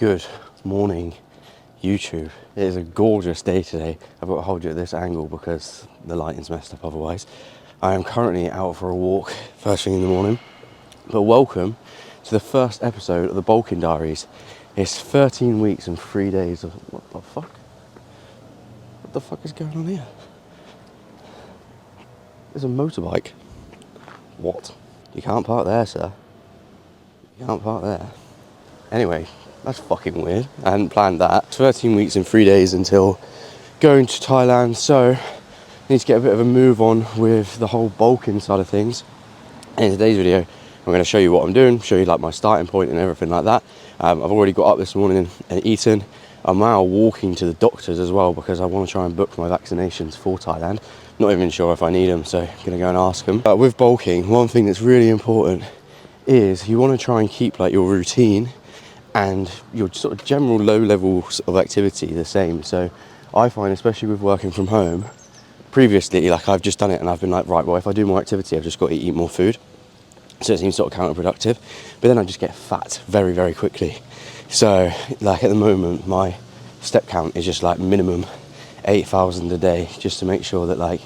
Good morning, YouTube. It is a gorgeous day today. I've got to hold you at this angle because the lighting's messed up otherwise. I am currently out for a walk first thing in the morning. But welcome to the first episode of the Bulking Diaries. It's 13 weeks and 3 days of... What the fuck? What the fuck is going on here? There's a motorbike. What? You can't park there, sir. You can't park there. Anyway, that's fucking weird. I hadn't planned that. 13 weeks and 3 days until going to Thailand, so I need to get a bit of a move on with the whole bulking side of things. And in today's video, I'm going to show you what I'm doing, show you like my starting point and everything like that. I've already got up this morning and eaten. I'm now walking to the doctors as well because I want to try and book my vaccinations for Thailand. Not even sure if I need them, so I'm going to go and ask them. But with bulking, one thing that's really important is you want to try and keep like your routine and your sort of general low levels of activity the same. So I find, especially with working from home, previously, like I've just done it and I've been like, right, well, if I do more activity, I've just got to eat more food. So it seems sort of counterproductive, but then I just get fat very, very quickly. So like at the moment, my step count is just like minimum 8,000 a day, just to make sure that like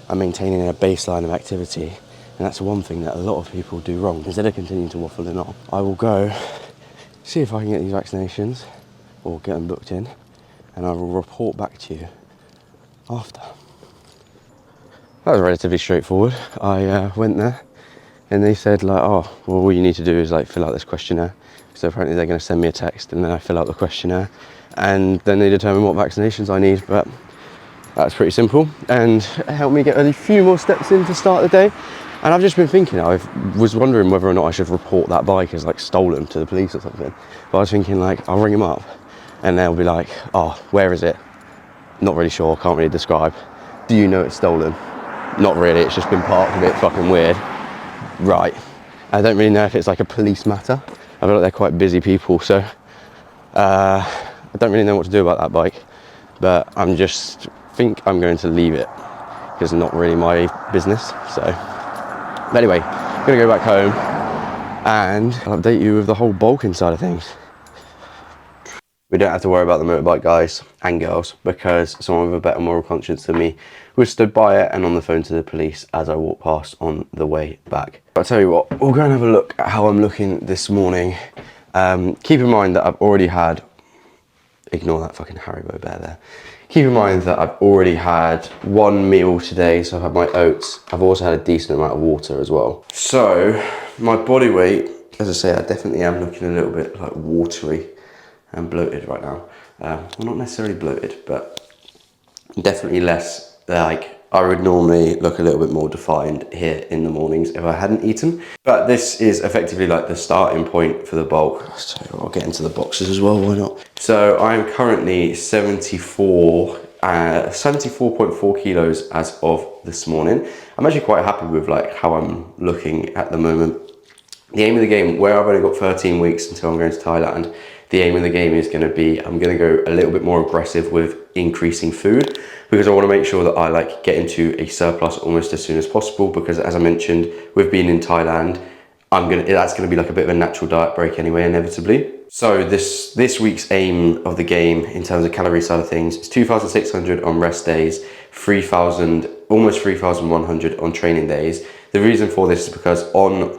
I'm maintaining a baseline of activity. And that's one thing that a lot of people do wrong. Instead of continuing to waffle it on, I will go see if I can get these vaccinations or get them booked in, and I will report back to you after. That was relatively straightforward. I went there and they said like, oh, well, all you need to do is like fill out this questionnaire. So apparently they're going to send me a text and then I fill out the questionnaire and then they determine what vaccinations I need. But that's pretty simple and helped me get a few more steps in to start the day. And I've just been thinking, I was wondering whether or not I should report that bike as like stolen to the police or something. But I was thinking like, I'll ring them up and they'll be like, oh, where is it? Not really sure, can't really describe. Do you know it's stolen? Not really, it's just been parked a bit fucking weird. Right. I don't really know if it's like a police matter. I feel like they're quite busy people, so I don't really know what to do about that bike. But I'm just think I'm going to leave it because it's not really my business, so. But anyway, I'm gonna go back home and I'll update you with the whole bulking side of things. We don't have to worry about the motorbike guys and girls because someone with a better moral conscience than me was stood by it and on the phone to the police as I walked past on the way back. I'll tell you what, we'll go and have a look at how I'm looking this morning. Keep in mind that I've already had, ignore that fucking Haribo bear there. Keep in mind that I've already had one meal today, so I've had my oats. I've also had a decent amount of water as well. So my body weight, as I say, I definitely am looking a little bit like watery and bloated right now. Well, not necessarily bloated, but definitely less like I would normally look a little bit more defined here in the mornings if I hadn't eaten. But this is effectively like the starting point for the bulk. So I'll get into the boxes as well, why not? So I'm currently 74.4 kilos as of this morning. I'm actually quite happy with like how I'm looking at the moment. The aim of the game, where I've only got 13 weeks until I'm going to Thailand, the aim of the game is going to be, I'm going to go a little bit more aggressive with increasing food because I want to make sure that I like get into a surplus almost as soon as possible because as I mentioned, with being in Thailand, that's going to be like a bit of a natural diet break anyway, inevitably. So this week's aim of the game in terms of calorie side of things is 2,600 on rest days, 3,000, almost 3,100 on training days. The reason for this is because on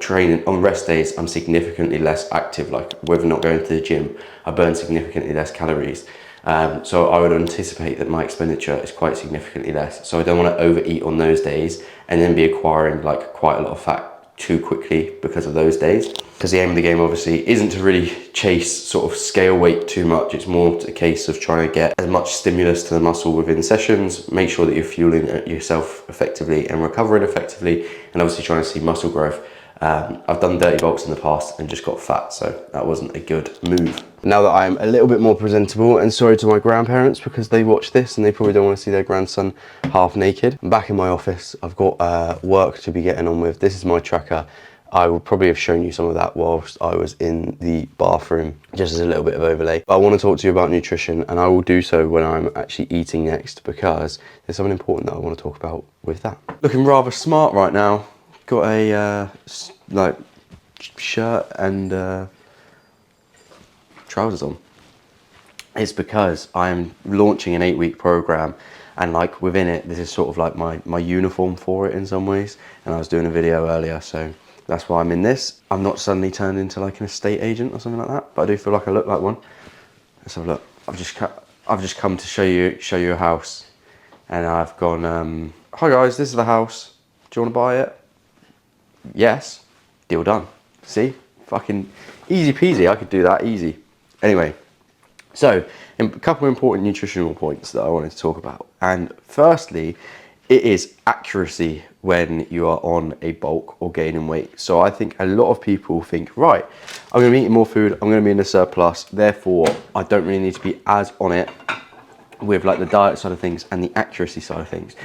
rest days, I'm significantly less active, like with not going to the gym, I burn significantly less calories. So I would anticipate that my expenditure is quite significantly less. So I don't want to overeat on those days and then be acquiring like quite a lot of fat too quickly because of those days. Because the aim of the game obviously isn't to really chase sort of scale weight too much. It's more a case of trying to get as much stimulus to the muscle within sessions, make sure that you're fueling yourself effectively and recovering effectively, and obviously trying to see muscle growth. I've done dirty bulks in the past and just got fat, so that wasn't a good move. Now that I'm a little bit more presentable, and sorry to my grandparents because they watch this and they probably don't want to see their grandson half naked. I'm back in my office. I've got work to be getting on with. This is my tracker. I would probably have shown you some of that whilst I was in the bathroom, just as a little bit of overlay. But I want to talk to you about nutrition, and I will do so when I'm actually eating next because there's something important that I want to talk about with that. Looking rather smart right now. Got a like shirt and trousers on. It's because I'm launching an 8-week program, and like within it, this is sort of like my uniform for it in some ways. And I was doing a video earlier, so that's why I'm in this. I'm not suddenly turned into like an estate agent or something like that, but I do feel like I look like one. Let's have a look. I've just come to show you a house, and I've gone, hi guys, this is the house. Do you want to buy it? Yes. Deal done. See? Fucking easy peasy. I could do that easy. Anyway. So, a couple of important nutritional points that I wanted to talk about. And firstly, it is accuracy when you are on a bulk or gaining weight. So I think a lot of people think, right, I'm going to be eating more food, I'm going to be in a surplus, therefore I don't really need to be as on it with like the diet side of things and the accuracy side of things.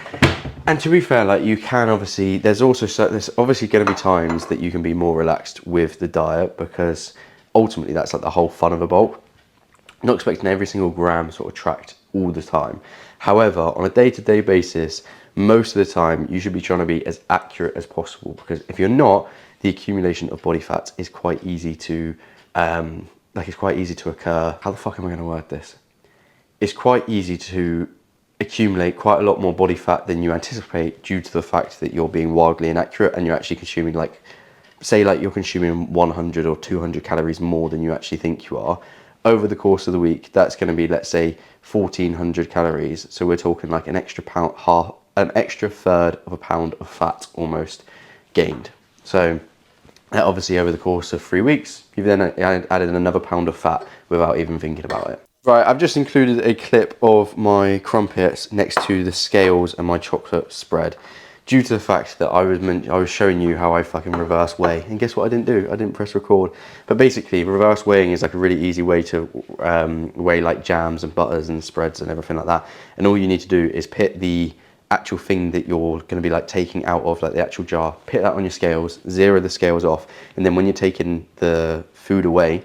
And to be fair, like you can obviously, there's obviously going to be times that you can be more relaxed with the diet, because ultimately that's like the whole fun of a bulk. Not expecting every single gram sort of tracked all the time. However, on a day-to-day basis, most of the time you should be trying to be as accurate as possible, because if you're not, the accumulation of body fat is quite easy to, it's quite easy to occur. How the fuck am I going to word this? It's quite easy to accumulate quite a lot more body fat than you anticipate, due to the fact that you're being wildly inaccurate and you're actually consuming like, say like you're consuming 100 or 200 calories more than you actually think you are. Over the course of the week, that's going to be, let's say, 1,400 calories. So we're talking like an extra third of a pound of fat almost gained. So obviously over the course of 3 weeks, you've then added another pound of fat without even thinking about it. Right, I've just included a clip of my crumpets next to the scales and my chocolate spread, due to the fact that I was showing you how I fucking reverse weigh, and guess what I didn't do? I didn't press record. But basically, reverse weighing is like a really easy way to weigh like jams and butters and spreads and everything like that. And all you need to do is put the actual thing that you're going to be like taking out of like the actual jar, put that on your scales, zero the scales off, and then when you're taking the food away,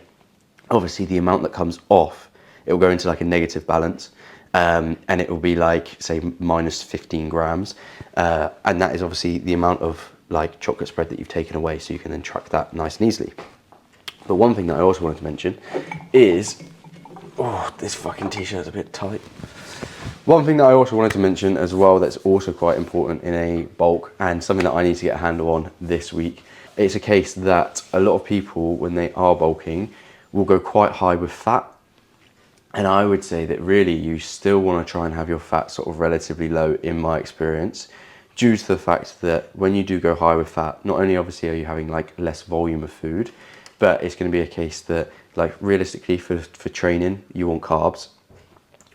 obviously the amount that comes off, it will go into like a negative balance. And it will be like, say, minus 15 grams. And that is obviously the amount of like chocolate spread that you've taken away, so you can then track that nice and easily. But one thing that I also wanted to mention is, oh, this fucking t-shirt's a bit tight. One thing that I also wanted to mention as well that's also quite important in a bulk, and something that I need to get a handle on this week, it's a case that a lot of people, when they are bulking, will go quite high with fat. And I would say that really you still want to try and have your fat sort of relatively low, in my experience, due to the fact that when you do go high with fat, not only obviously are you having like less volume of food, but it's going to be a case that like realistically for training, you want carbs.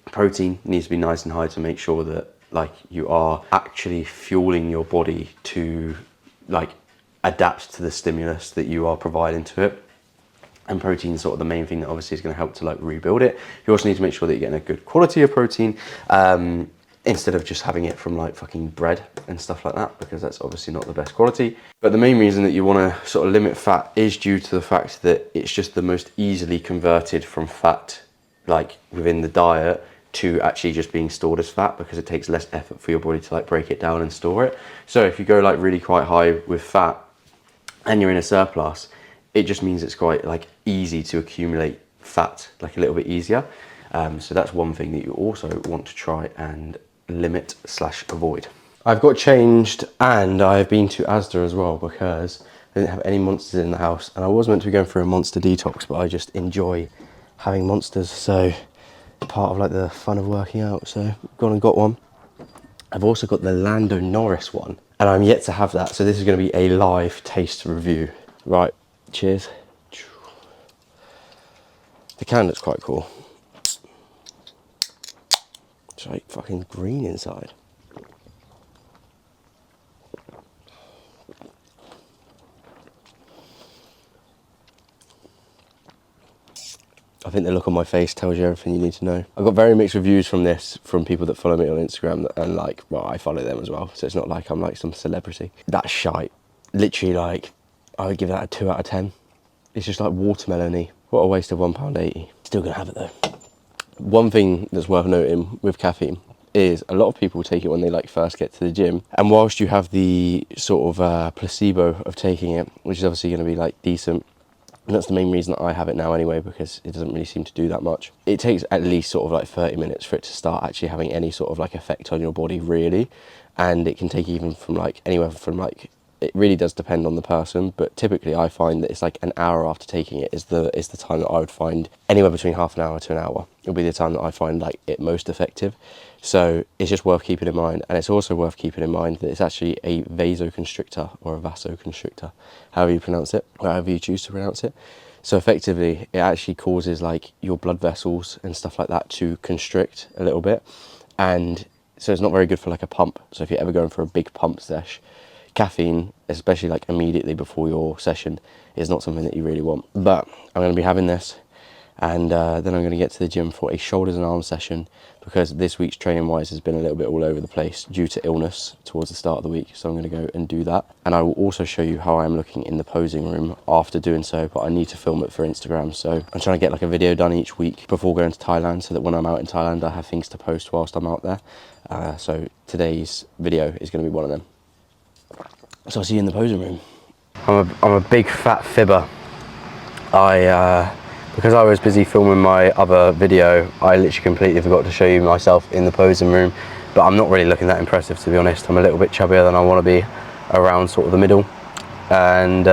Protein needs to be nice and high to make sure that like you are actually fueling your body to like adapt to the stimulus that you are providing to it. And protein is sort of the main thing that obviously is going to help to like rebuild it. You also need to make sure that you're getting a good quality of protein, instead of just having it from like fucking bread and stuff like that, because that's obviously not the best quality. But the main reason that you want to sort of limit fat is due to the fact that it's just the most easily converted from fat, like within the diet, to actually just being stored as fat, because it takes less effort for your body to like break it down and store it. So if you go like really quite high with fat and you're in a surplus, it just means it's quite like easy to accumulate fat, like a little bit easier. So that's one thing that you also want to try and limit / avoid. I've got changed and I've been to Asda as well, because I didn't have any monsters in the house, and I was meant to be going for a monster detox, but I just enjoy having monsters, so it's part of like the fun of working out. So I've gone and got one. I've also got the Lando Norris one, and I'm yet to have that, so this is going to be a live taste review. Right, cheers. The can looks quite cool. It's like fucking green inside. I think the look on my face tells you everything you need to know. I got very mixed reviews from this, from people that follow me on Instagram, and like, well, I follow them as well, so it's not like I'm like some celebrity. That's shite. Literally, like, I would give that a 2 out of 10. It's just like watermelon-y. What a waste of £1.80. Still gonna have it though. One thing that's worth noting with caffeine is a lot of people take it when they like first get to the gym, and whilst you have the sort of placebo of taking it, which is obviously going to be like decent, And that's the main reason that I have it now anyway, because it doesn't really seem to do that much. It takes at least sort of like 30 minutes for it to start actually having any sort of like effect on your body really. And it can take even from like anywhere from like, it really does depend on the person, but typically I find that it's like an hour after taking it is the time that I would find, anywhere between half an hour to an hour. It'll be the time that I find like it most effective. So it's just worth keeping in mind. And it's also worth keeping in mind that it's actually a vasoconstrictor or a vasoconstrictor, however you pronounce it, or however you choose to pronounce it. So effectively, it actually causes like your blood vessels and stuff like that to constrict a little bit. And so it's not very good for like a pump. So if you're ever going for a big pump sesh, caffeine, especially like immediately before your session, is not something that you really want. But I'm going to be having this, and then I'm going to get to the gym for a shoulders and arms session, because this week's training wise has been a little bit all over the place due to illness towards the start of the week. So I'm going to go and do that, and I will also show you how I'm looking in the posing room after doing so, but I need to film it for Instagram. So I'm trying to get like a video done each week before going to Thailand, so that when I'm out in Thailand I have things to post whilst I'm out there. So today's video is going to be one of them. So I'll see you in the posing room. I'm a big fat fibber. Because I was busy filming my other video, I literally completely forgot to show you myself in the posing room. But I'm not really looking that impressive, to be honest. I'm a little bit chubbier than I want to be, around sort of the middle. And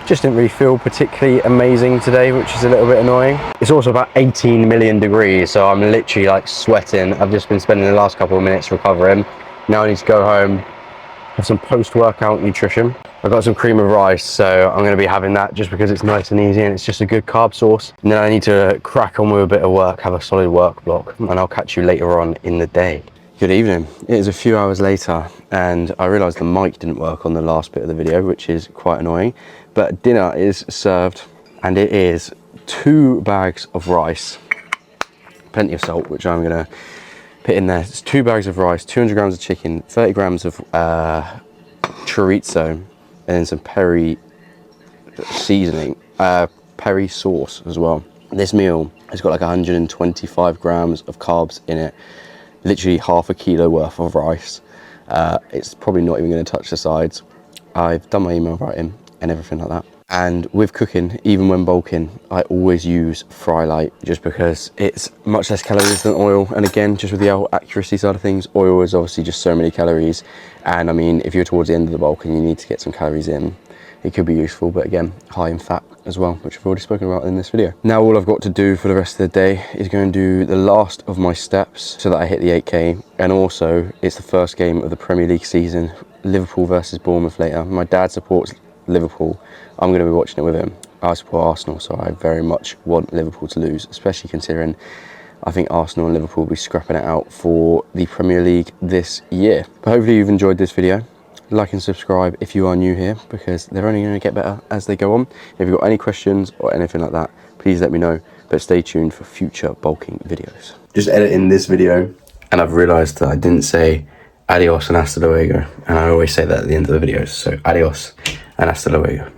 just didn't really feel particularly amazing today, which is a little bit annoying. It's also about 18 million degrees, so I'm literally like sweating. I've just been spending the last couple of minutes recovering. Now I need to go home, have some post-workout nutrition. I've got some cream of rice, so I'm going to be having that just because it's nice and easy and it's just a good carb source. And then I need to crack on with a bit of work, have a solid work block, and I'll catch you later on in the day. Good evening. It is a few hours later, and I realised the mic didn't work on the last bit of the video, which is quite annoying. But dinner is served, and it is 2 bags of rice, plenty of salt, which I'm going to put in there. It's 2 bags of rice, 200 grams of chicken, 30 grams of chorizo, and then some peri seasoning, peri sauce as well. This meal has got like 125 grams of carbs in it, literally half a kilo worth of rice. It's probably not even going to touch the sides. I've done my email writing and everything like that. And with cooking, even when bulking, I always use fry light, just because it's much less calories than oil. And again, just with the accuracy side of things, oil is obviously just so many calories. And I mean, if you're towards the end of the bulk and you need to get some calories in, it could be useful, but again, high in fat as well, which I've already spoken about in this video. Now all I've got to do for the rest of the day is go and do the last of my steps so that I hit the 8K. And also, it's the first game of the Premier League season, Liverpool versus Bournemouth later. My dad supports Liverpool. I'm going to be watching it with him. I support Arsenal, so I very much want Liverpool to lose, especially considering I think Arsenal and Liverpool will be scrapping it out for the Premier League this year. But hopefully you've enjoyed this video. Like and subscribe if you are new here, because they're only going to get better as they go on. If you've got any questions or anything like that, please let me know, but stay tuned for future bulking videos. Just editing this video, and I've realised that I didn't say adios and hasta luego, and I always say that at the end of the videos, so adios and hasta luego.